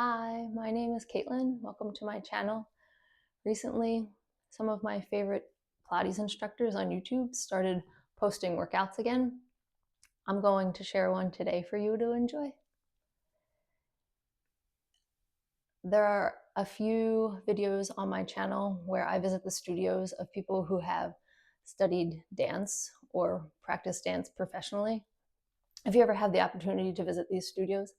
Hi, my name is Caitlin. Welcome to my channel. Recently, some of my favorite Pilates instructors on YouTube started posting workouts again. I'm going to share one today for you to enjoy. There are a few videos on my channel where I visit the studios of people who have studied dance or practiced dance professionally. If you ever have the opportunity to visit these studios,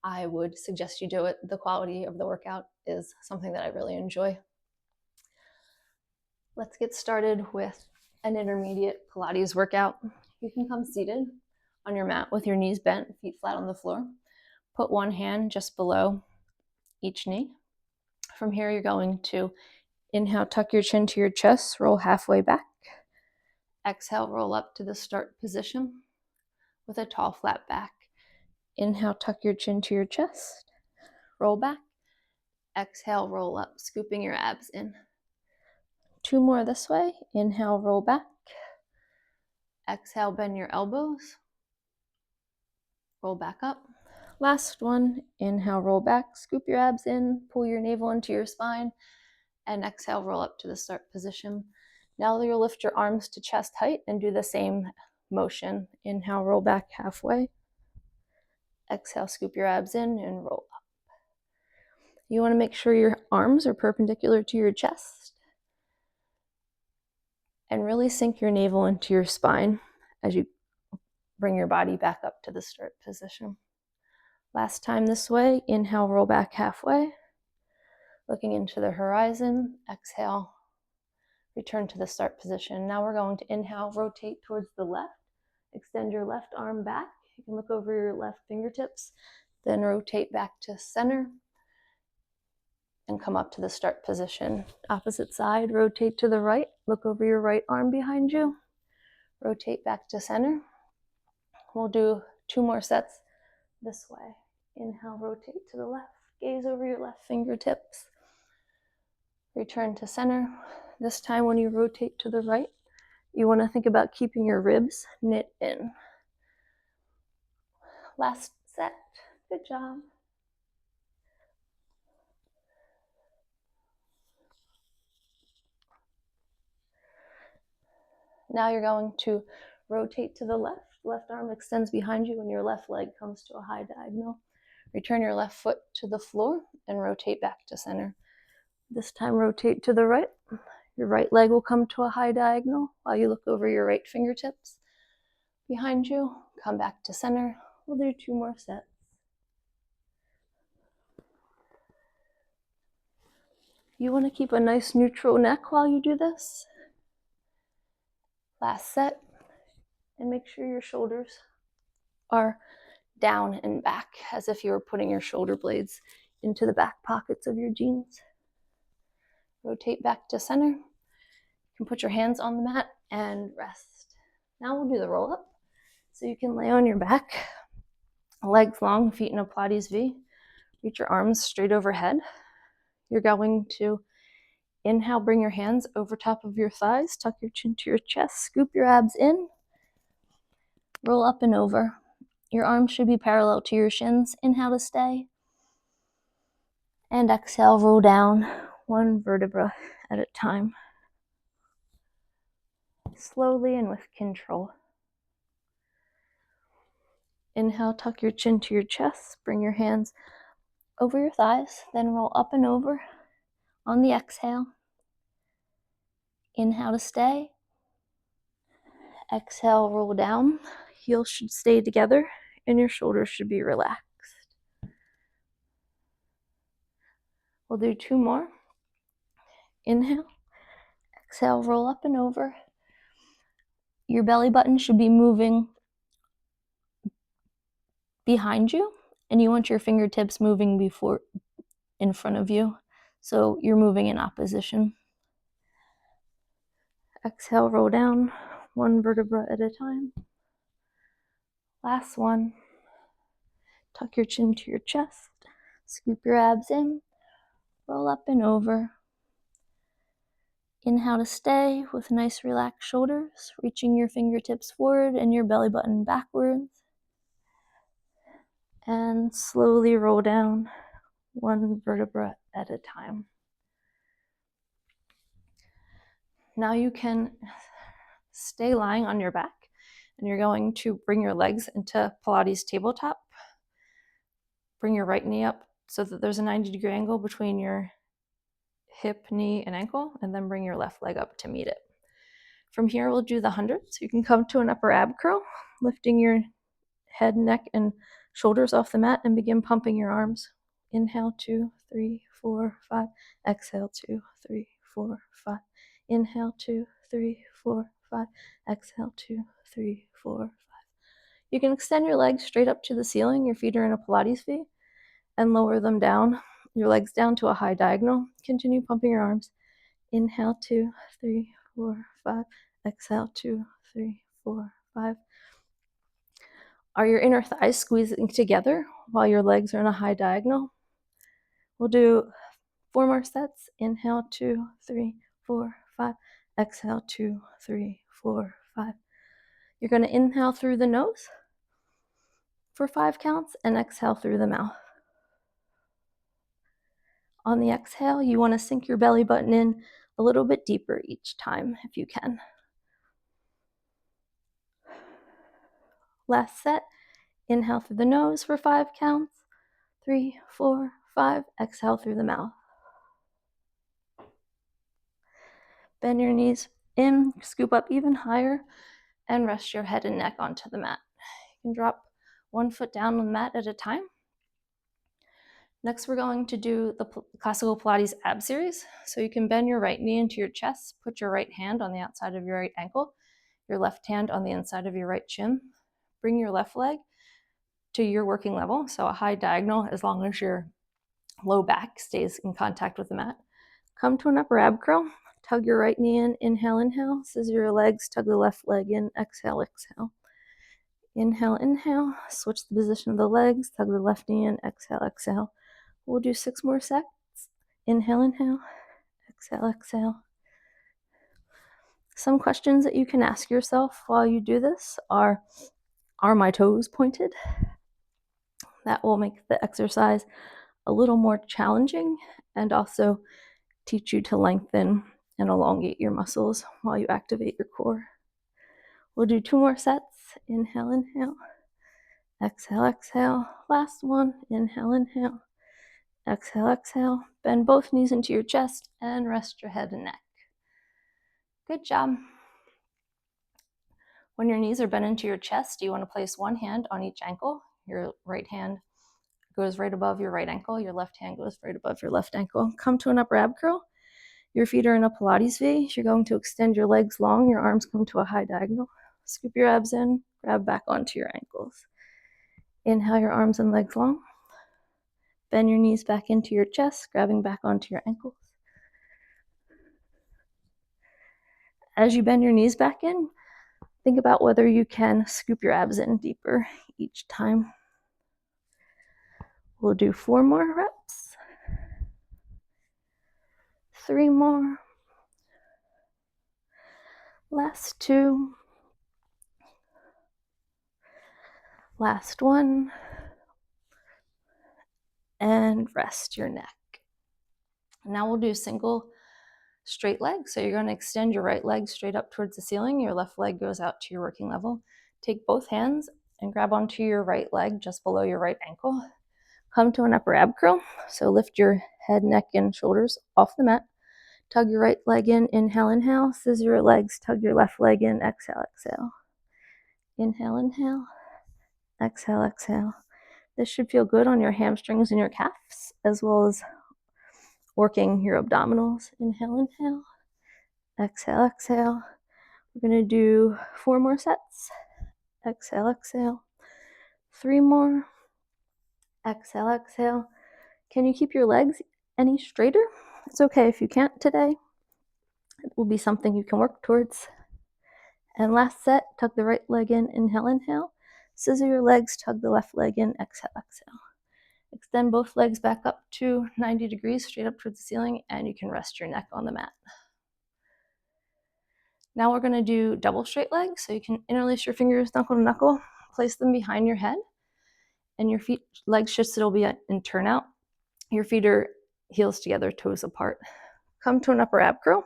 I would suggest you do it. The quality of the workout is something that I really enjoy. Let's get started with an intermediate Pilates workout. You can come seated on your mat with your knees bent, feet flat on the floor. Put one hand just below each knee. From here, you're going to inhale, tuck your chin to your chest, roll halfway back. Exhale, roll up to the start position with a tall, flat back. Inhale, tuck your chin to your chest, roll back. Exhale, roll up, scooping your abs in. Two more this way. Inhale, roll back. Exhale, bend your elbows. Roll back up. Last one. Inhale, roll back. Scoop your abs in. Pull your navel into your spine. And exhale, roll up to the start position. Now you'll lift your arms to chest height and do the same motion. Inhale, roll back halfway. Exhale, scoop your abs in and roll up. You want to make sure your arms are perpendicular to your chest. And really sink your navel into your spine as you bring your body back up to the start position. Last time this way. Inhale, roll back halfway. Looking into the horizon. Exhale, return to the start position. Now we're going to inhale, rotate towards the left. Extend your left arm back. You can look over your left fingertips. Then rotate back to center and come up to the start position. Opposite side, rotate to the right. Look over your right arm behind you. Rotate back to center. We'll do 2 more sets this way. Inhale, rotate to the left. Gaze over your left fingertips. Return to center. This time when you rotate to the right, you want to think about keeping your ribs knit in. Last set. Good job. Now you're going to rotate to the left. Left arm extends behind you and your left leg comes to a high diagonal. Return your left foot to the floor and rotate back to center. This time rotate to the right. Your right leg will come to a high diagonal while you look over your right fingertips behind you. Come back to center. We'll do 2 more sets. You want to keep a nice neutral neck while you do this. Last set. And make sure your shoulders are down and back as if you were putting your shoulder blades into the back pockets of your jeans. Rotate back to center. You can put your hands on the mat and rest. Now we'll do the roll up. So you can lay on your back, legs long, feet in a Pilates V. Reach your arms straight overhead. You're going to inhale, bring your hands over top of your thighs, tuck your chin to your chest, scoop your abs in, roll up and over. Your arms should be parallel to your shins. Inhale to stay. And exhale, roll down 1 vertebra at a time. Slowly and with control. Inhale, tuck your chin to your chest. Bring your hands over your thighs. Then roll up and over on the exhale. Inhale to stay. Exhale, roll down. Heels should stay together and your shoulders should be relaxed. We'll do 2 more. Inhale. Exhale, roll up and over. Your belly button should be moving behind you, and you want your fingertips moving in front of you. So you're moving in opposition. Exhale, roll down 1 vertebra at a time. Last one. Tuck your chin to your chest. Scoop your abs in. Roll up and over. Inhale to stay with nice relaxed shoulders, reaching your fingertips forward and your belly button backwards. And slowly roll down one vertebra at a time. Now you can stay lying on your back, and you're going to bring your legs into Pilates tabletop. Bring your right knee up so that there's a 90-degree angle between your hip, knee, and ankle, and then bring your left leg up to meet it. From here, we'll do the 100s. You can come to an upper ab curl, lifting your head, neck, and shoulders off the mat, and begin pumping your arms. Inhale, 2, 3, 4, 5. Exhale, 2, 3, 4, 5. Inhale, 2, 3, 4, 5. Exhale, 2, 3, 4, 5. You can extend your legs straight up to the ceiling. Your feet are in a Pilates V, and lower them down, your legs down to a high diagonal. Continue pumping your arms. Inhale, 2, 3, 4, 5. Exhale, 2, 3, 4, 5. Are your inner thighs squeezing together while your legs are in a high diagonal? We'll do 4 more sets. Inhale, 2, 3, 4, 5. Exhale, 2, 3, 4, 5. You're going to inhale through the nose for 5 counts and exhale through the mouth. On the exhale, you want to sink your belly button in a little bit deeper each time if you can. Last set. Inhale through the nose for 5 counts. 3, 4, 5. Exhale through the mouth. Bend your knees in, scoop up even higher, and rest your head and neck onto the mat. You can drop 1 foot down on the mat at a time. Next, we're going to do the classical Pilates ab series. So you can bend your right knee into your chest, put your right hand on the outside of your right ankle, your left hand on the inside of your right shin. Bring your left leg to your working level, so a high diagonal as long as your low back stays in contact with the mat. Come to an upper ab curl. Tug your right knee in. Inhale, inhale. Scissor your legs. Tug the left leg in. Exhale, exhale. Inhale, inhale. Switch the position of the legs. Tug the left knee in. Exhale, exhale. We'll do 6 more sets. Inhale, inhale. Exhale, exhale. Some questions that you can ask yourself while you do this are my toes pointed? That will make the exercise a little more challenging and also teach you to lengthen and elongate your muscles while you activate your core. We'll do 2 more sets. Inhale, inhale. Exhale, exhale. Last one. Inhale, inhale. Exhale, exhale. Bend both knees into your chest and rest your head and neck. Good job. When your knees are bent into your chest, you want to place one hand on each ankle. Your right hand goes right above your right ankle. Your left hand goes right above your left ankle. Come to an upper ab curl. Your feet are in a Pilates V. You're going to extend your legs long. Your arms come to a high diagonal. Scoop your abs in. Grab back onto your ankles. Inhale your arms and legs long. Bend your knees back into your chest, grabbing back onto your ankles. As you bend your knees back in, think about whether you can scoop your abs in deeper each time. We'll do 4 more reps. 3 more. Last 2. Last 1. And rest your neck. Now we'll do single straight legs. So you're going to extend your right leg straight up towards the ceiling. Your left leg goes out to your working level. Take both hands and grab onto your right leg just below your right ankle. Come to an upper ab curl. So lift your head, neck, and shoulders off the mat. Tug your right leg in. Inhale, inhale. Scissor your legs. Tug your left leg in. Exhale, exhale. Inhale, inhale. Exhale, exhale. This should feel good on your hamstrings and your calves, as well as working your abdominals. Inhale, inhale. Exhale, exhale. We're going to do 4 more sets. Exhale, exhale. 3 more. Exhale, exhale. Can you keep your legs any straighter? It's okay if you can't today. It will be something you can work towards. And last set, tuck the right leg in. Inhale, inhale. Scissor your legs. Tug the left leg in. Exhale, exhale. Extend both legs back up to 90 degrees, straight up towards the ceiling, and you can rest your neck on the mat. Now we're going to do double straight legs. So you can interlace your fingers knuckle to knuckle, place them behind your head, and your legs should still be in turnout. Your feet are heels together, toes apart. Come to an upper ab curl.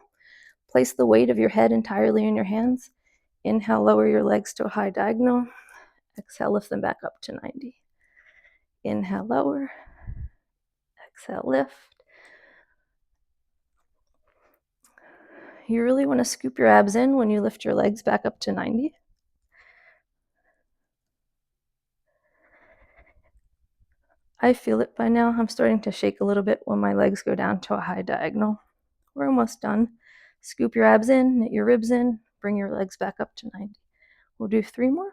Place the weight of your head entirely in your hands. Inhale, lower your legs to a high diagonal. Exhale, lift them back up to 90. Inhale, lower. Exhale, lift. You really want to scoop your abs in when you lift your legs back up to 90. I feel it by now. I'm starting to shake a little bit when my legs go down to a high diagonal. We're almost done. Scoop your abs in, knit your ribs in, bring your legs back up to 90. We'll do 3 more.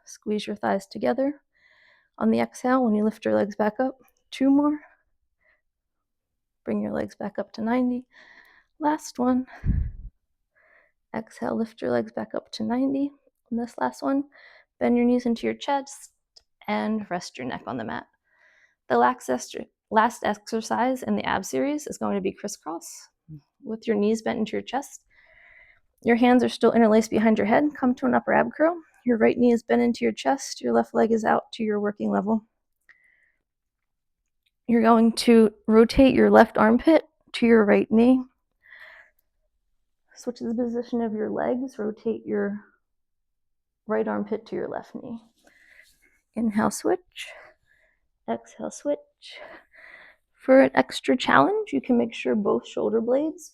Squeeze your thighs together. On the exhale, when you lift your legs back up, 2 more. Bring your legs back up to 90. Last one. Exhale, lift your legs back up to 90. And this last one, bend your knees into your chest and rest your neck on the mat. The last exercise in the ab series is going to be crisscross with your knees bent into your chest. Your hands are still interlaced behind your head. Come to an upper ab curl. Your right knee is bent into your chest. Your left leg is out to your working level. You're going to rotate your left armpit to your right knee. Switch the position of your legs. Rotate your right armpit to your left knee. Inhale, switch. Exhale, switch. For an extra challenge, you can make sure both shoulder blades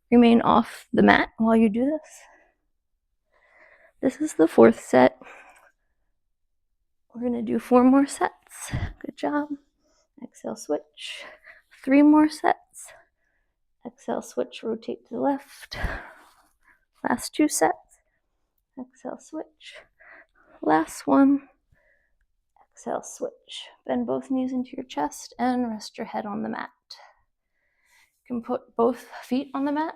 remain off the mat while you do this. This is the 4th set. We're going to do 4 more sets. Good job. Exhale, switch. 3 more sets. Exhale, switch, rotate to the left. Last 2 sets. Exhale, switch. Last one. Exhale, switch. Bend both knees into your chest and rest your head on the mat. You can put both feet on the mat.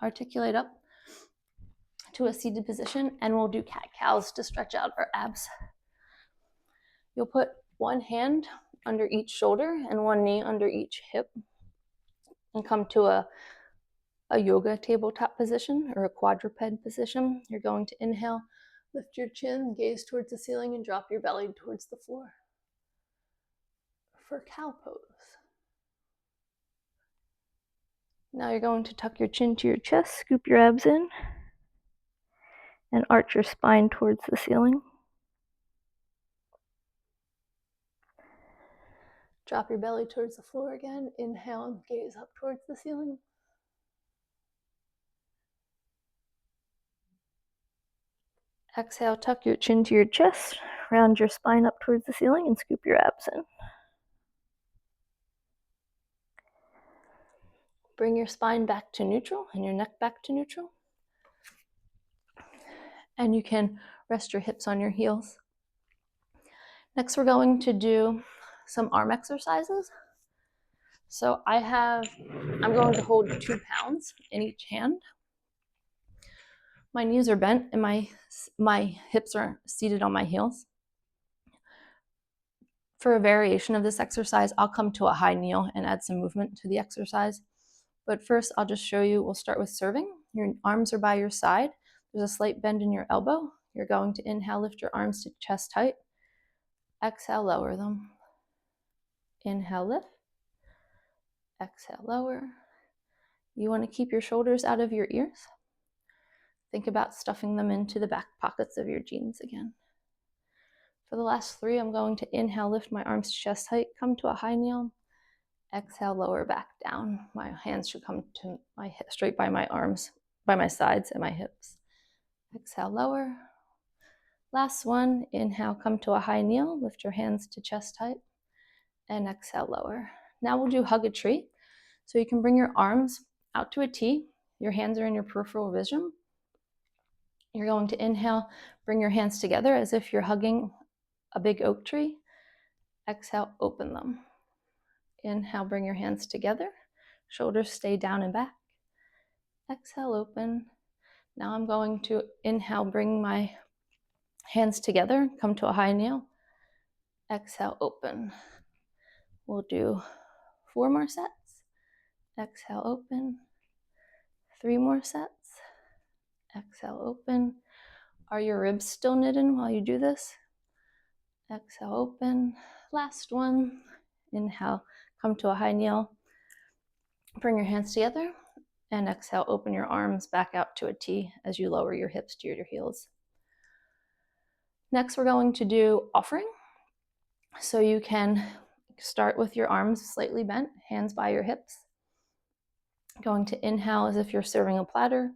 Articulate up to a seated position, and we'll do cat-cows to stretch out our abs. You'll put one hand under each shoulder and one knee under each hip and come to a yoga tabletop position or a quadruped position. You're going to inhale, lift your chin, gaze towards the ceiling, and drop your belly towards the floor for cow pose. Now you're going to tuck your chin to your chest, scoop your abs in, and arch your spine towards the ceiling. Drop your belly towards the floor again. Inhale, gaze up towards the ceiling. Exhale, tuck your chin to your chest, round your spine up towards the ceiling, and scoop your abs in. Bring your spine back to neutral and your neck back to neutral. And you can rest your hips on your heels. Next, we're going to do some arm exercises. So I'm going to hold 2 pounds in each hand. My knees are bent and my hips are seated on my heels. For a variation of this exercise, I'll come to a high kneel and add some movement to the exercise. But first, I'll just show you, we'll start with serving. Your arms are by your side. There's a slight bend in your elbow. You're going to inhale, lift your arms to chest height. Exhale, lower them. Inhale, lift. Exhale, lower. You want to keep your shoulders out of your ears. Think about stuffing them into the back pockets of your jeans again. For the last 3, I'm going to inhale, lift my arms to chest height, come to a high kneel. Exhale, lower back down. My hands should come to my hips, straight by my arms, by my sides and my hips. Exhale, lower. Last one, inhale, come to a high kneel, lift your hands to chest height, and exhale, lower. Now we'll do hug a tree. So you can bring your arms out to a T. Your hands are in your peripheral vision. You're going to inhale, bring your hands together as if you're hugging a big oak tree. Exhale, open them. Inhale, bring your hands together. Shoulders stay down and back. Exhale, open. Now I'm going to inhale, bring my hands together, come to a high kneel. Exhale, open. We'll do 4 more sets. Exhale, open. 3 more sets. Exhale, open. Are your ribs still knitted while you do this? Exhale, open. Last one. Inhale, come to a high kneel. Bring your hands together. And exhale, open your arms back out to a T as you lower your hips to your heels. Next, we're going to do offering. So you can start with your arms slightly bent, hands by your hips. Going to inhale as if you're serving a platter.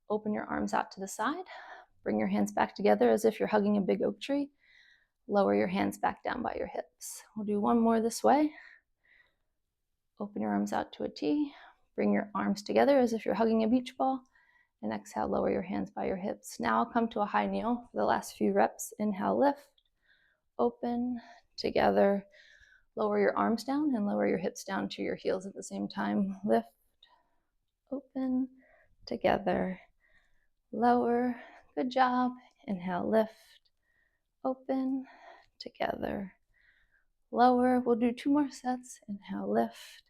Open your arms out to the side. Bring your hands back together as if you're hugging a big oak tree. Lower your hands back down by your hips. We'll do one more this way. Open your arms out to a T. Bring your arms together as if you're hugging a beach ball. And exhale, lower your hands by your hips. Now I'll come to a high kneel for the last few reps. Inhale, lift, open, together. Lower your arms down and lower your hips down to your heels at the same time. Lift, open, together, lower. Good job. Inhale, lift, open, together, lower. We'll do 2 more sets. Inhale, lift,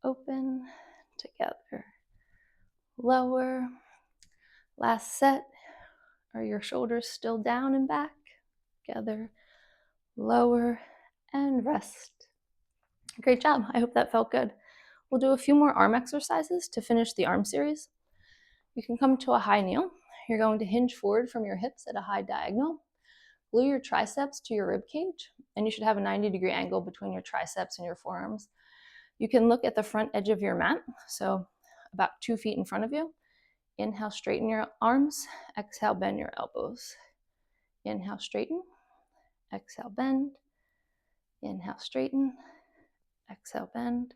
open, together, lower. Last set. Are your shoulders still down and back? Together, lower, and rest. Great job. I hope that felt good. We'll do a few more arm exercises to finish the arm series. You can come to a high kneel. You're going to hinge forward from your hips at a high diagonal. Glue your triceps to your rib cage, and you should have a 90-degree angle between your triceps and your forearms. You can look at the front edge of your mat, so about 2 feet in front of you. Inhale, straighten your arms. Exhale, bend your elbows. Inhale, straighten. Exhale, bend. Inhale, straighten. Exhale, bend.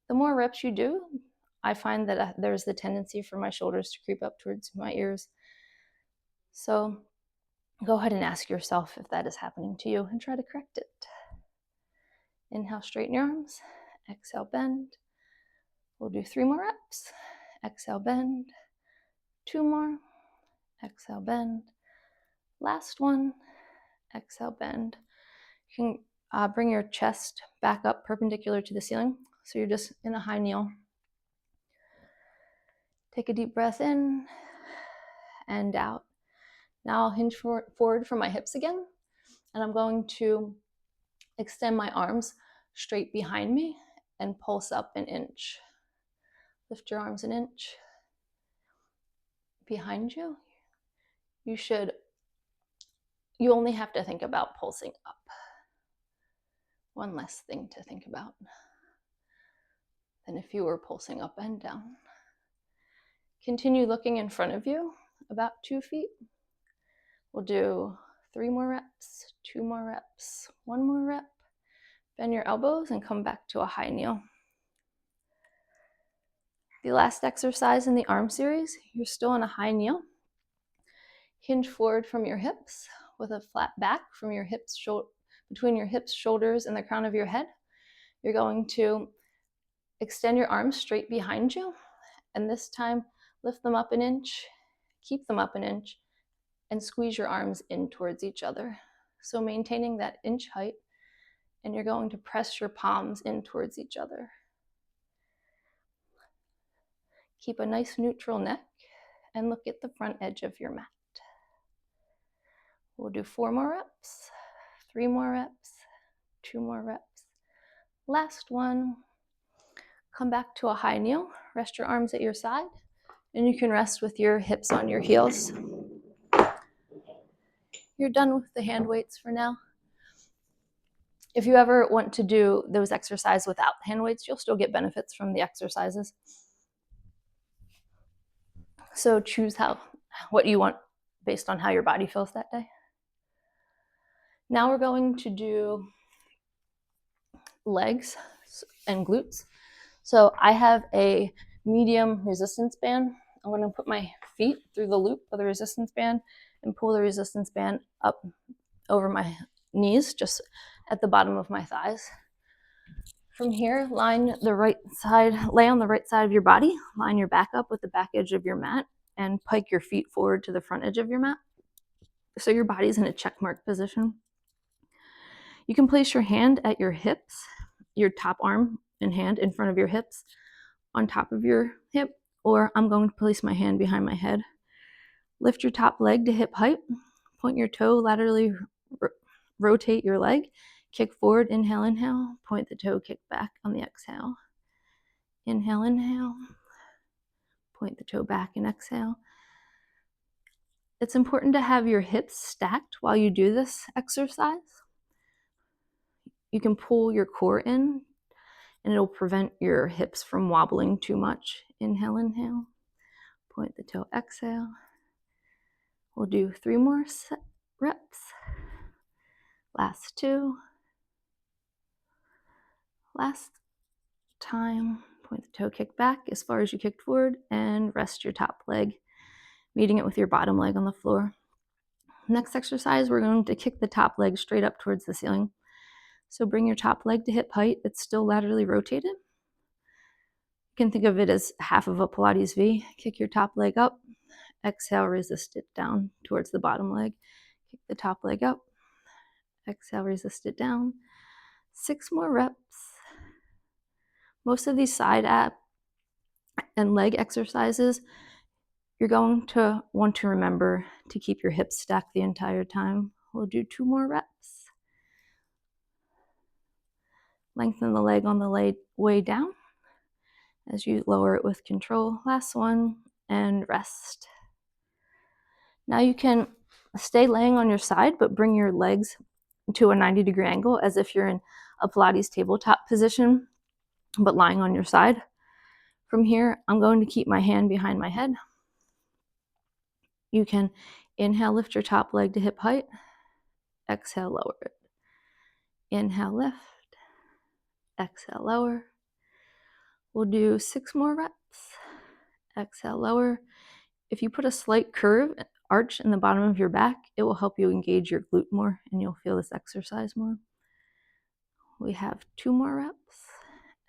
The more reps you do, I find that there's the tendency for my shoulders to creep up towards my ears. So go ahead and ask yourself if that is happening to you and try to correct it. Inhale, straighten your arms. Exhale, bend. We'll do 3 more reps. Exhale, bend. 2 more. Exhale, bend. Last one. Exhale, bend. You can bring your chest back up perpendicular to the ceiling. So you're just in a high kneel. Take a deep breath in and out. Now I'll hinge forward from my hips again, and I'm going to extend my arms straight behind me and pulse up an inch. Lift your arms an inch. Behind you, you only have to think about pulsing up. One less thing to think about than if you were pulsing up and down. Continue looking in front of you, about 2 feet. We'll do 3 more reps, 2 more reps, 1 more rep. Bend your elbows and come back to a high kneel. The last exercise in the arm series, you're still in a high kneel. Hinge forward from your hips with a flat back from your hips, between your hips, shoulders, and the crown of your head. You're going to extend your arms straight behind you, and this time lift them up an inch, keep them up an inch, and squeeze your arms in towards each other. So maintaining that inch height, and you're going to press your palms in towards each other. Keep a nice neutral neck and look at the front edge of your mat. We'll do 4 more reps, 3 more reps, 2 more reps. Last one. Come back to a high kneel. Rest your arms at your side, and you can rest with your hips on your heels. You're done with the hand weights for now. If you ever want to do those exercises without hand weights, you'll still get benefits from the exercises. So choose what you want based on how your body feels that day. Now we're going to do legs and glutes. So I have a medium resistance band. I'm going to put my feet through the loop of the resistance band and pull the resistance band up over my knees, just at the bottom of my thighs. From here, lay on the right side of your body, line your back up with the back edge of your mat, and pike your feet forward to the front edge of your mat. So your body's in a check mark position. You can place your hand at your hips, your top arm and hand in front of your hips, on top of your hip, or I'm going to place my hand behind my head. Lift your top leg to hip height, point your toe laterally, rotate your leg, Kick forward, inhale, inhale. Point the toe, kick back on the exhale. Inhale, inhale. Point the toe back and exhale. It's important to have your hips stacked while you do this exercise. You can pull your core in and it'll prevent your hips from wobbling too much. Inhale, inhale. Point the toe, exhale. We'll do 3 more reps. Last 2. Last time. Point the toe, kick back as far as you kicked forward, and rest your top leg, meeting it with your bottom leg on the floor. Next exercise, we're going to kick the top leg straight up towards the ceiling. So bring your top leg to hip height. It's still laterally rotated. You can think of it as half of a Pilates V. Kick your top leg up. Exhale, resist it down towards the bottom leg. Kick the top leg up. Exhale, resist it down. 6 more reps. Most of these side ab and leg exercises, you're going to want to remember to keep your hips stacked the entire time. We'll do 2 more reps. Lengthen the leg on the way down as you lower it with control. Last one, and rest. Now you can stay laying on your side, but bring your legs to a 90-degree angle as if you're in a Pilates tabletop position, but lying on your side. From here, I'm going to keep my hand behind my head. You can inhale, lift your top leg to hip height. Exhale, lower it. Inhale, lift. Exhale, lower. We'll do 6 more reps. Exhale, lower. If you put a slight curve, arch in the bottom of your back, it will help you engage your glute more and you'll feel this exercise more. We have 2 more reps.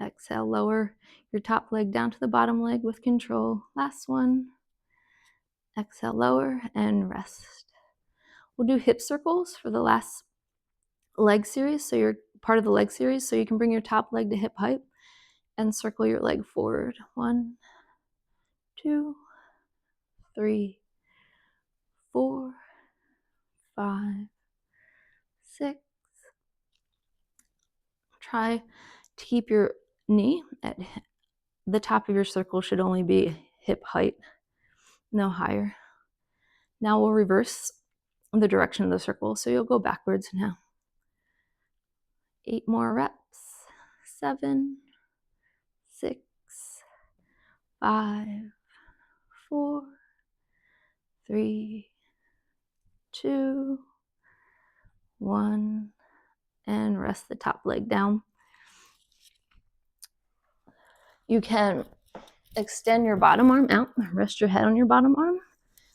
Exhale, lower your top leg down to the bottom leg with control. Last one. Exhale, lower, and rest. We'll do hip circles for the last leg series. So you're part of the leg series. So you can bring your top leg to hip height and circle your leg forward. 1, 2, 3, 4, 5, 6. Try to keep your knee at the top of your circle should only be hip height, no higher. Now we'll reverse the direction of the circle. So you'll go backwards now. 8 more reps. 7, 6, 5, 4, 3, 2, 1, and rest the top leg down. You can extend your bottom arm out, rest your head on your bottom arm,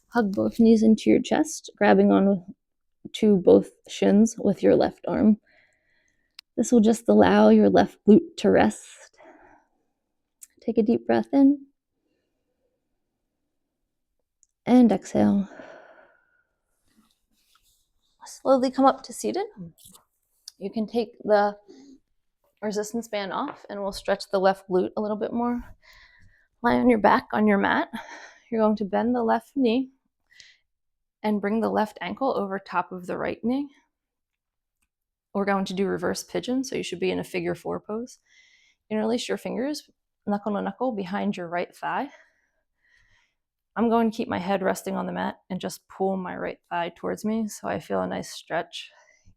hug both knees into your chest, grabbing on to both shins with your left arm. This will just allow your left glute to rest. Take a deep breath in and exhale. Slowly come up to seated. You can take the resistance band off and we'll stretch the left glute a little bit more. Lie on your back on your mat. You're going to bend the left knee and bring the left ankle over top of the right knee. We're going to do reverse pigeon, so you should be in a figure 4 pose. Interlace your fingers, knuckle to knuckle, behind your right thigh. I'm going to keep my head resting on the mat and just pull my right thigh towards me so I feel a nice stretch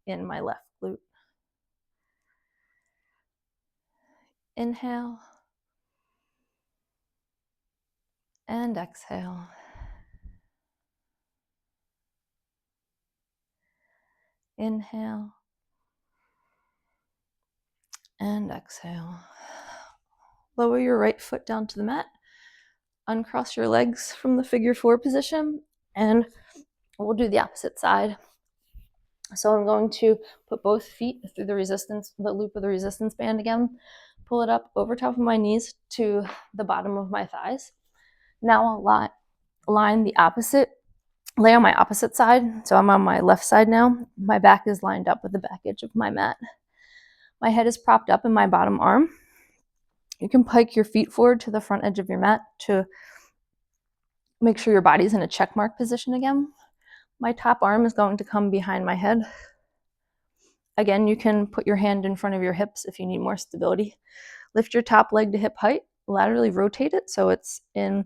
in my left glute. Inhale and exhale. Inhale and exhale. Lower your right foot down to the mat. Uncross your legs from the figure 4 position, and we'll do the opposite side. So I'm going to put both feet through the loop of the resistance band again, pull it up over top of my knees to the bottom of my thighs. Now I'll lay on my opposite side. So I'm on my left side now. My back is lined up with the back edge of my mat. My head is propped up in my bottom arm. You can pike your feet forward to the front edge of your mat to make sure your body's in a check mark position again. My top arm is going to come behind my head. Again, you can put your hand in front of your hips if you need more stability. Lift your top leg to hip height, laterally rotate it so it's in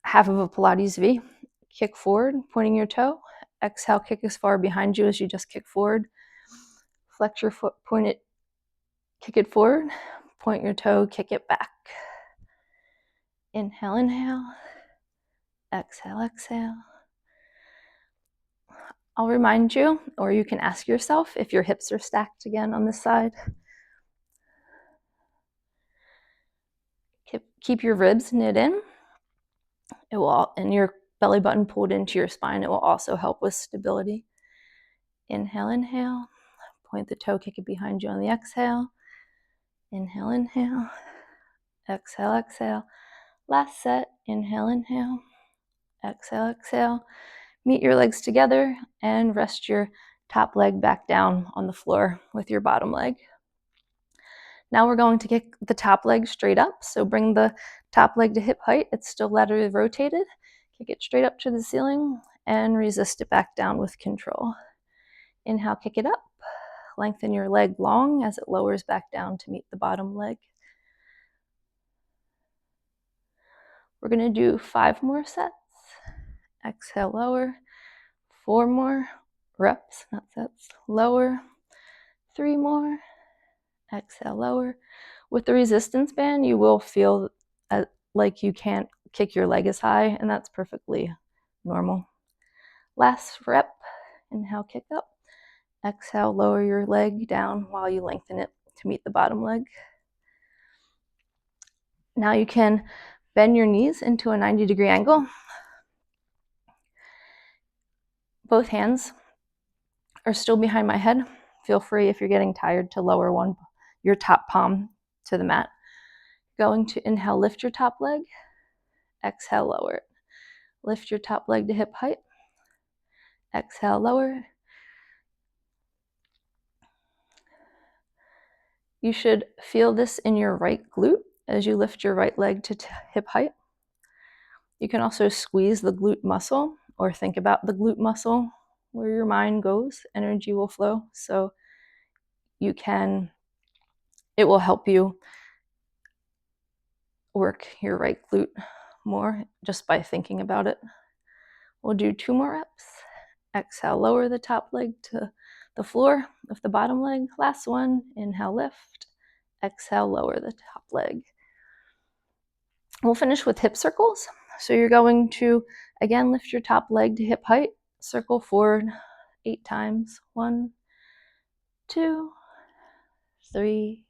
half of a Pilates V. Kick forward, pointing your toe. Exhale, kick as far behind you as you just kick forward. Flex your foot, point it, kick it forward. Point your toe, kick it back. Inhale, inhale. Exhale, exhale. I'll remind you, or you can ask yourself if your hips are stacked again on this side. Keep your ribs knit in. It will, and your belly button pulled into your spine. It will also help with stability. Inhale, inhale. Point the toe, kick it behind you on the exhale. Inhale, inhale. Exhale, exhale. Last set. Inhale, inhale. Exhale, exhale. Meet your legs together and rest your top leg back down on the floor with your bottom leg. Now we're going to kick the top leg straight up. So bring the top leg to hip height. It's still laterally rotated. Kick it straight up to the ceiling and resist it back down with control. Inhale, kick it up. Lengthen your leg long as it lowers back down to meet the bottom leg. We're going to do 5 more sets. Exhale, lower. 4 more reps, not sets. Lower. 3 more. Exhale, lower. With the resistance band, you will feel like you can't kick your leg as high, and that's perfectly normal. Last rep. Inhale, kick up. Exhale, lower your leg down while you lengthen it to meet the bottom leg. Now you can bend your knees into a 90-degree angle. Both hands are still behind my head. Feel free, if you're getting tired, to lower your top palm to the mat. Going to inhale, lift your top leg. Exhale, lower it. Lift your top leg to hip height. Exhale, lower. You should feel this in your right glute as you lift your right leg to hip height. You can also squeeze the glute muscle or think about the glute muscle. Where your mind goes, energy will flow. So it will help you work your right glute more just by thinking about it. We'll do 2 more reps. Exhale, lower the top leg to the floor, lift the bottom leg. Last one, inhale, lift. Exhale, lower the top leg. We'll finish with hip circles. So you're going to, again, lift your top leg to hip height, circle forward 8 times. 1, 2, 3,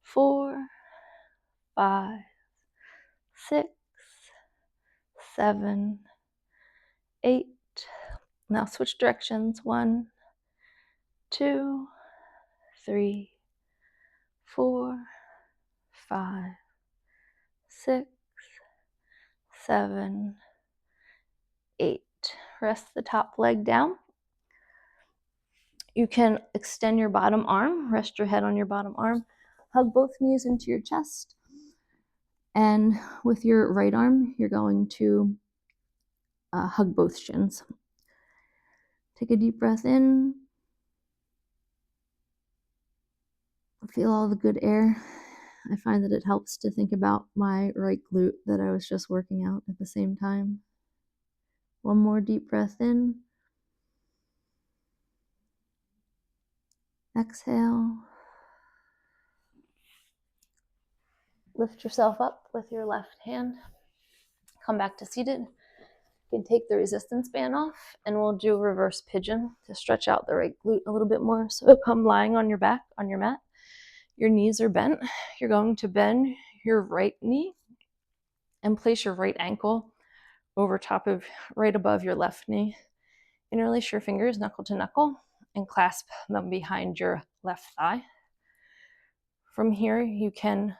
4, 5, 6, 7, 8. Now switch directions. 1, 2, 3, 4, 5, 6, 7, 8. Rest the top leg down. You can extend your bottom arm, rest your head on your bottom arm, hug both knees into your chest, and with your right arm, you're going to hug both shins. Take a deep breath in. Feel all the good air. I find that it helps to think about my right glute that I was just working out at the same time. One more deep breath in. Exhale. Lift yourself up with your left hand. Come back to seated. You can take the resistance band off, and we'll do a reverse pigeon to stretch out the right glute a little bit more. So come lying on your back on your mat. Your knees are bent. You're going to bend your right knee and place your right ankle over top of, right above your left knee. Interlace your fingers knuckle to knuckle and clasp them behind your left thigh. From here, you can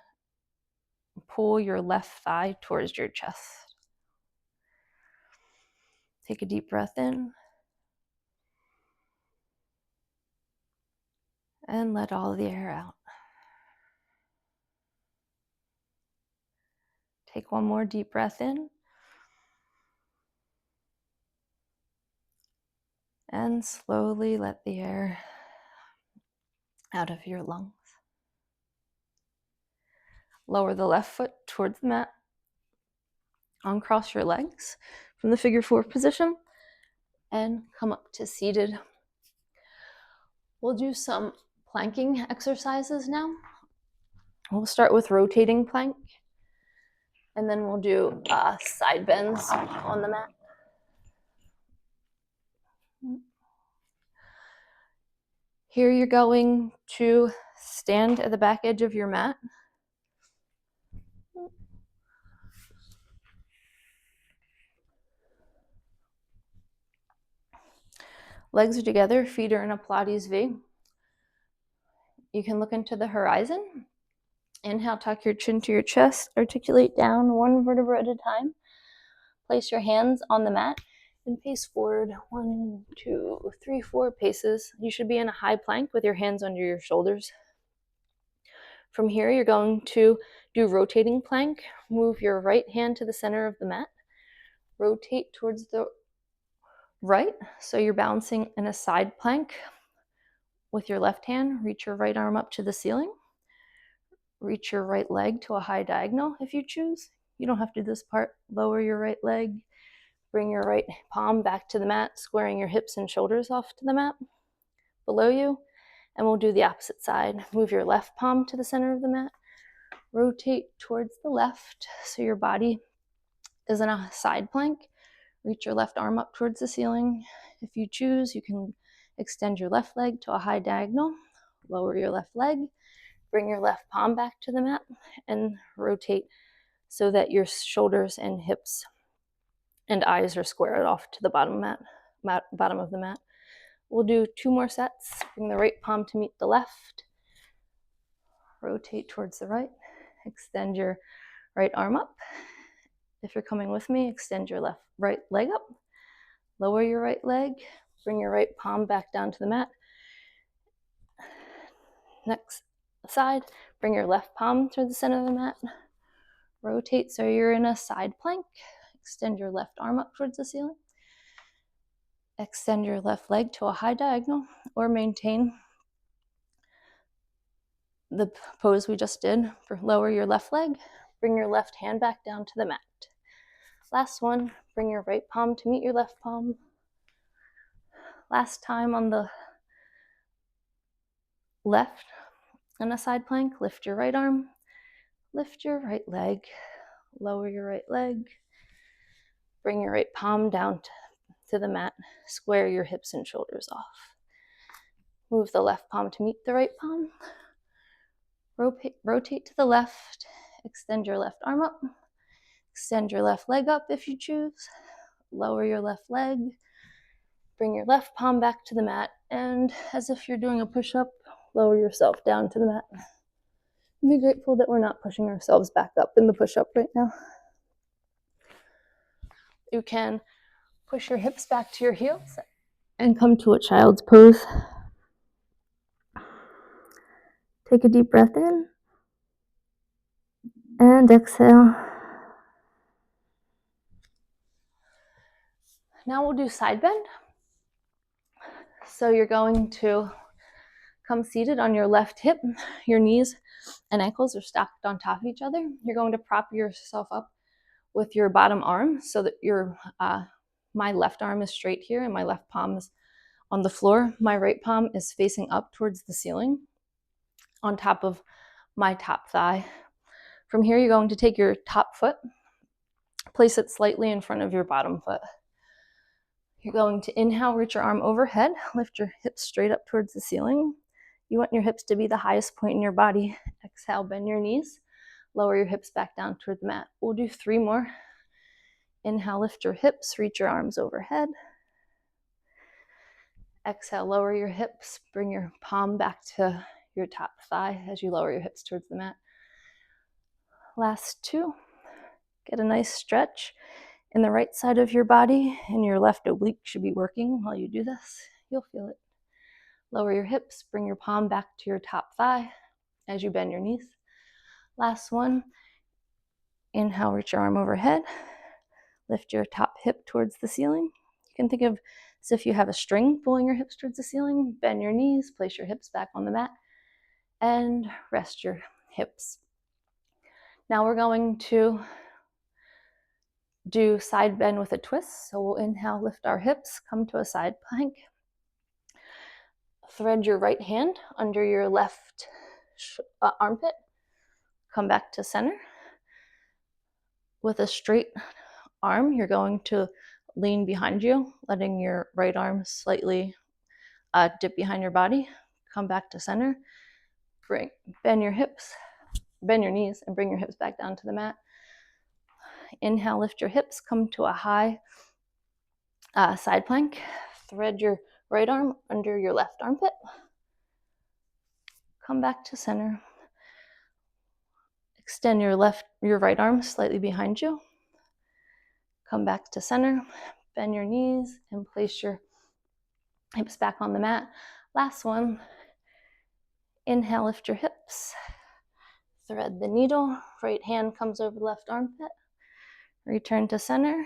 pull your left thigh towards your chest. Take a deep breath in and let all the air out. Take one more deep breath in and slowly let the air out of your lungs. Lower the left foot towards the mat. Uncross your legs from the figure 4 position and come up to seated. We'll do some planking exercises now. We'll start with rotating plank, and then we'll do side bends on the mat. Here you're going to stand at the back edge of your mat. Legs are together, feet are in a Pilates V. You can look into the horizon. Inhale, tuck your chin to your chest, articulate down one vertebra at a time. Place your hands on the mat and pace forward 1, 2, 3, 4 paces. You should be in a high plank with your hands under your shoulders. From here, you're going to do rotating plank. Move your right hand to the center of the mat. Rotate towards the right, so you're balancing in a side plank. With your left hand, reach your right arm up to the ceiling. Reach your right leg to a high diagonal if you choose. You don't have to do this part. Lower your right leg. Bring your right palm back to the mat, squaring your hips and shoulders off to the mat below you. And we'll do the opposite side. Move your left palm to the center of the mat. Rotate towards the left so your body is in a side plank. Reach your left arm up towards the ceiling. If you choose, you can extend your left leg to a high diagonal. Lower your left leg. Bring your left palm back to the mat and rotate so that your shoulders and hips and eyes are squared off to the bottom of the mat. We'll do 2 more sets. Bring the right palm to meet the left. Rotate towards the right. Extend your right arm up. If you're coming with me, extend your right leg up. Lower your right leg. Bring your right palm back down to the mat. Next side, bring your left palm to the center of the mat. Rotate so you're in a side plank. Extend your left arm up towards the ceiling. Extend your left leg to a high diagonal, or maintain the pose we just did. Lower your left leg. Bring your left hand back down to the mat. Last one, bring your right palm to meet your left palm. Last time on the left in a side plank, lift your right arm, lift your right leg, lower your right leg, bring your right palm down to the mat, square your hips and shoulders off. Move the left palm to meet the right palm. Rotate to the left, extend your left arm up, extend your left leg up if you choose, lower your left leg, bring your left palm back to the mat, and as if you're doing a push-up, lower yourself down to the mat. Be grateful that we're not pushing ourselves back up in the push-up right now. You can push your hips back to your heels and come to a child's pose. Take a deep breath in and exhale. Now we'll do side bend. So you're going to come seated on your left hip. Your knees and ankles are stacked on top of each other. You're going to prop yourself up with your bottom arm so that my left arm is straight here and my left palm is on the floor. My right palm is facing up towards the ceiling on top of my top thigh. From here, you're going to take your top foot, place it slightly in front of your bottom foot. You're going to inhale, reach your arm overhead, lift your hips straight up towards the ceiling. You want your hips to be the highest point in your body. Exhale, bend your knees, lower your hips back down toward the mat. We'll do 3 more. Inhale, lift your hips, reach your arms overhead. Exhale, lower your hips, bring your palm back to your top thigh as you lower your hips towards the mat. Last 2. Get a nice stretch in the right side of your body, and your left oblique should be working while you do this. You'll feel it. Lower your hips, bring your palm back to your top thigh as you bend your knees. Last one. Inhale, reach your arm overhead. Lift your top hip towards the ceiling. You can think of as if you have a string pulling your hips towards the ceiling. Bend your knees, place your hips back on the mat. and rest your hips. Now we're going to do side bend with a twist. So we'll inhale, lift our hips, come to a side plank. Thread your right hand under your left armpit. Come back to center. With a straight arm, you're going to lean behind you, letting your right arm slightly dip behind your body. Come back to center. Bend your hips, bend your knees, and bring your hips back down to the mat. Inhale, lift your hips, come to a high side plank. Thread your right arm under your left armpit. Come back to center. Extend your right arm slightly behind you. Come back to center. Bend your knees and place your hips back on the mat. Last one. Inhale, lift your hips. Thread the needle. Right hand comes over the left armpit. Return to center.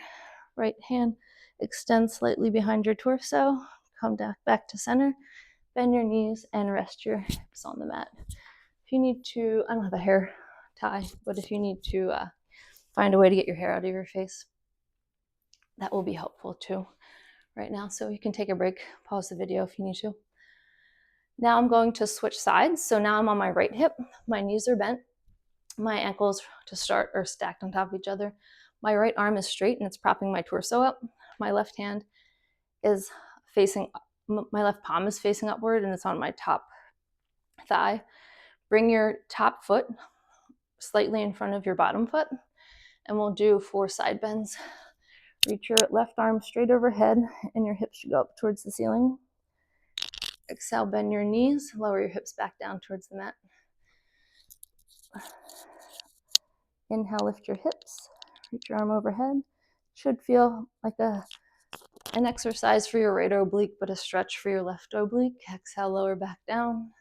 Right hand extends slightly behind your torso. Come back to center. Bend your knees and rest your hips on the mat. If you need to, I don't have a hair tie, but if you need to find a way to get your hair out of your face, that will be helpful too right now. So you can take a break, pause the video if you need to. Now I'm going to switch sides. So now I'm on my right hip. My knees are bent. My ankles to start are stacked on top of each other. My right arm is straight and it's propping my torso up. My left hand is facing, my left palm is facing upward and it's on my top thigh. Bring your top foot slightly in front of your bottom foot and we'll do 4 side bends. Reach your left arm straight overhead and your hips should go up towards the ceiling. Exhale, bend your knees, lower your hips back down towards the mat. Inhale, lift your hips, reach your arm overhead. Should feel like an exercise for your right oblique, but a stretch for your left oblique. Exhale, lower back down.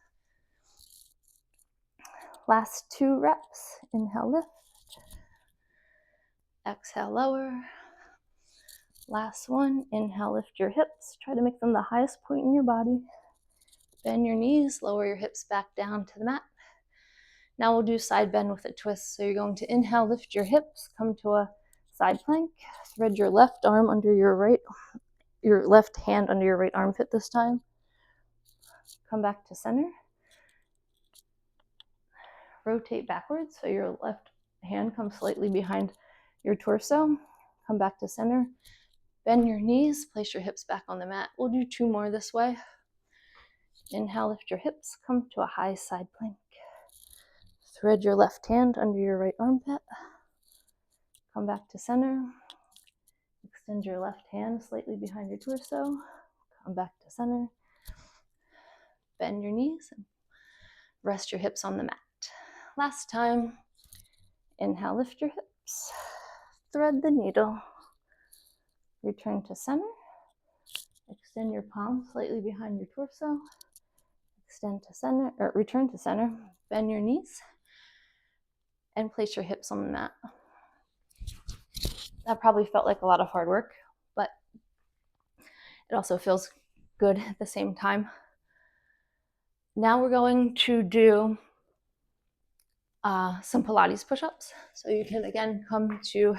Last 2 reps. Inhale, lift. Exhale, lower. Last one. Inhale, lift your hips. Try to make them the highest point in your body. Bend your knees, lower your hips back down to the mat. Now we'll do side bend with a twist. So you're going to inhale, lift your hips, come to a side plank. Thread your left arm under your left hand under your right armpit this time. Come back to center. Rotate backwards so your left hand comes slightly behind your torso. Come back to center. Bend your knees, place your hips back on the mat. We'll do 2 more this way. Inhale, lift your hips, come to a high side plank. Thread your left hand under your right armpit. Come back to center. Extend your left hand slightly behind your torso. Come back to center. Bend your knees and rest your hips on the mat. Last time. Inhale, lift your hips. Thread the needle. Return to center. Extend your palm slightly behind your torso. Extend to center, or return to center. Bend your knees and place your hips on the mat. That probably felt like a lot of hard work, but it also feels good at the same time. Now we're going to do some Pilates push-ups. So you can again come to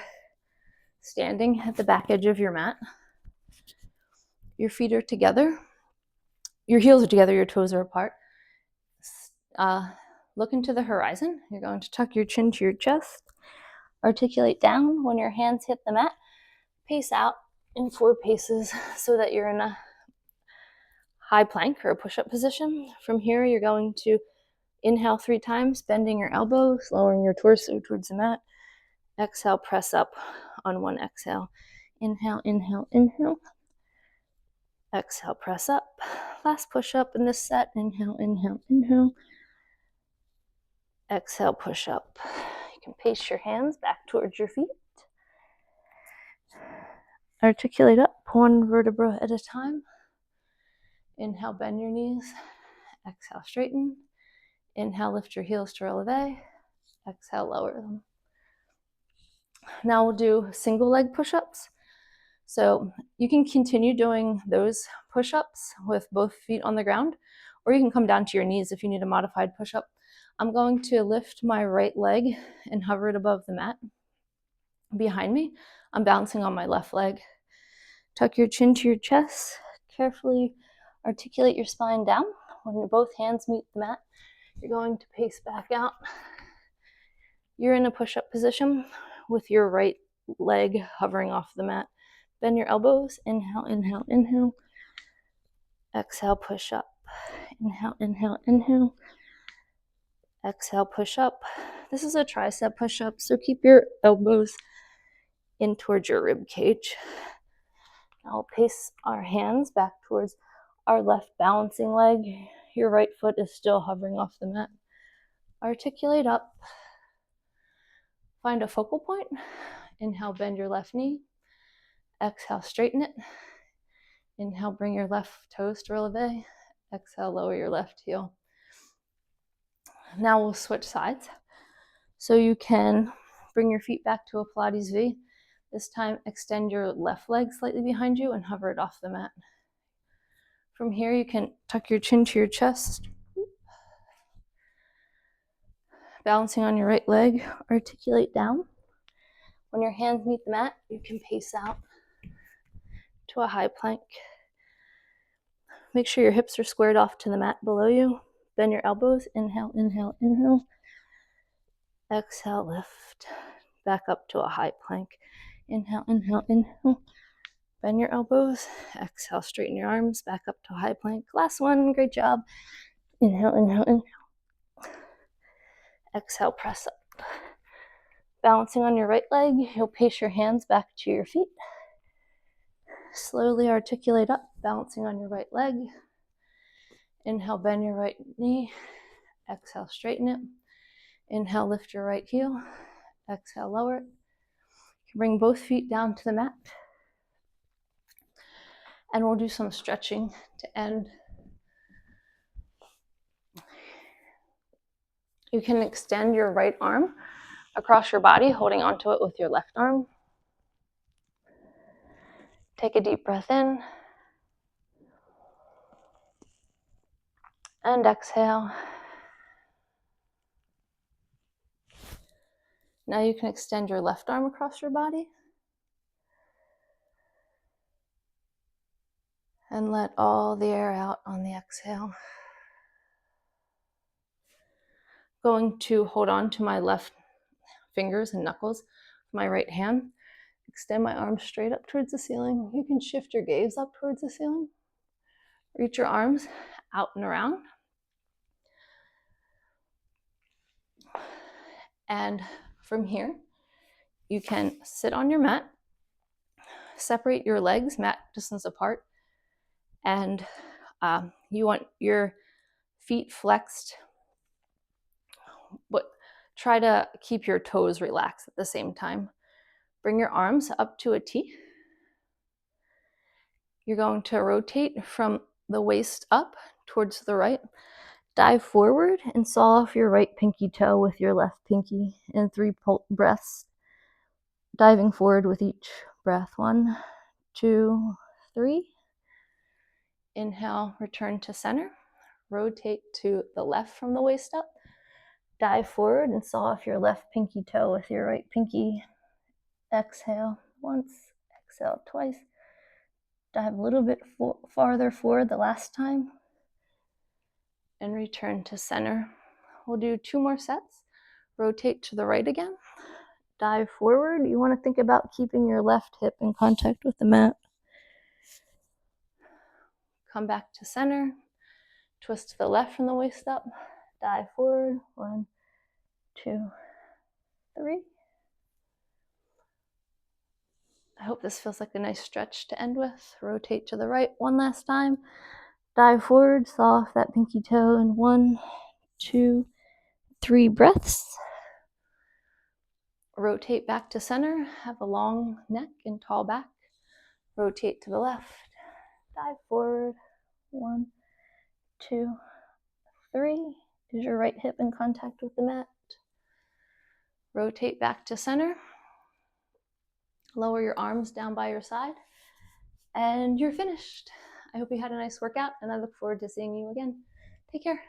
standing at the back edge of your mat. Your feet are together. Your heels are together, your toes are apart. Look into the horizon. You're going to tuck your chin to your chest. Articulate down. When your hands hit the mat, pace out in 4 paces so that you're in a high plank or a push-up position. From here, you're going to inhale 3 times, bending your elbows, lowering your torso towards the mat. Exhale, press up on 1 exhale. Inhale, inhale, inhale. Exhale, press up. Last push-up in this set. Inhale, inhale, inhale. Exhale, push up. You can pace your hands back towards your feet. Articulate up 1 vertebra at a time. Inhale, bend your knees. Exhale, straighten. Inhale, lift your heels to releve. Exhale, lower them. Now we'll do single leg push-ups. So you can continue doing those push-ups with both feet on the ground, or you can come down to your knees if you need a modified push-up. I'm going to lift my right leg and hover it above the mat. Behind me, I'm balancing on my left leg. Tuck your chin to your chest. Carefully articulate your spine down. When both hands meet the mat, you're going to pace back out. You're in a push-up position with your right leg hovering off the mat. Bend your elbows. Inhale, inhale, inhale. Exhale, push up. Inhale, inhale, inhale. Exhale, push up. This is a tricep push-up, so keep your elbows in towards your rib cage. I'll pace our hands back towards our left balancing leg. Your right foot is still hovering off the mat. Articulate up. Find a focal point. Inhale, bend your left knee. Exhale, straighten it. Inhale, bring your left toes to releve. Exhale, lower your left heel. Now we'll switch sides. So you can bring your feet back to a Pilates V. This time, extend your left leg slightly behind you and hover it off the mat. From here, you can tuck your chin to your chest. Balancing on your right leg, articulate down. When your hands meet the mat, you can pace out to a high plank. Make sure your hips are squared off to the mat below you. Bend your elbows. Inhale, inhale, inhale. Exhale, lift. Back up to a high plank. Inhale, inhale, inhale. Bend your elbows. Exhale, straighten your arms. Back up to a high plank. Last one. Great job. Inhale, inhale, inhale. Exhale, press up. Balancing on your right leg, you'll pace your hands back to your feet. Slowly articulate up, balancing on your right leg. Inhale, bend your right knee. Exhale, straighten it. Inhale, lift your right heel. Exhale, lower it. Bring both feet down to the mat. And we'll do some stretching to end. You can extend your right arm across your body, holding onto it with your left arm. Take a deep breath in. And exhale. Now you can extend your left arm across your body. And let all the air out on the exhale. Going to hold on to my left fingers and knuckles with my right hand. Extend my arms straight up towards the ceiling. You can shift your gaze up towards the ceiling. Reach your arms out and around. And from here, you can sit on your mat, separate your legs mat distance apart, and you want your feet flexed, but try to keep your toes relaxed at the same time. Bring your arms up to a T. You're going to rotate from the waist up towards the right. Dive forward and saw off your right pinky toe with your left pinky in 3 breaths. Diving forward with each breath. 1, 2, 3. Inhale, return to center. Rotate to the left from the waist up. Dive forward and saw off your left pinky toe with your right pinky. Exhale once, exhale twice. Dive a little bit farther forward the last time. And return to center. We'll do 2 more sets. Rotate to the right again. Dive forward. You want to think about keeping your left hip in contact with the mat. Come back to center. Twist to the left from the waist up. Dive forward. 1, 2, 3. I hope this feels like a nice stretch to end with. Rotate to the right one last time. Dive forward, saw off that pinky toe in 1, 2, 3 breaths. Rotate back to center. Have a long neck and tall back. Rotate to the left. Dive forward. 1, 2, 3. Is your right hip in contact with the mat? Rotate back to center. Lower your arms down by your side. And you're finished. I hope you had a nice workout, and I look forward to seeing you again. Take care.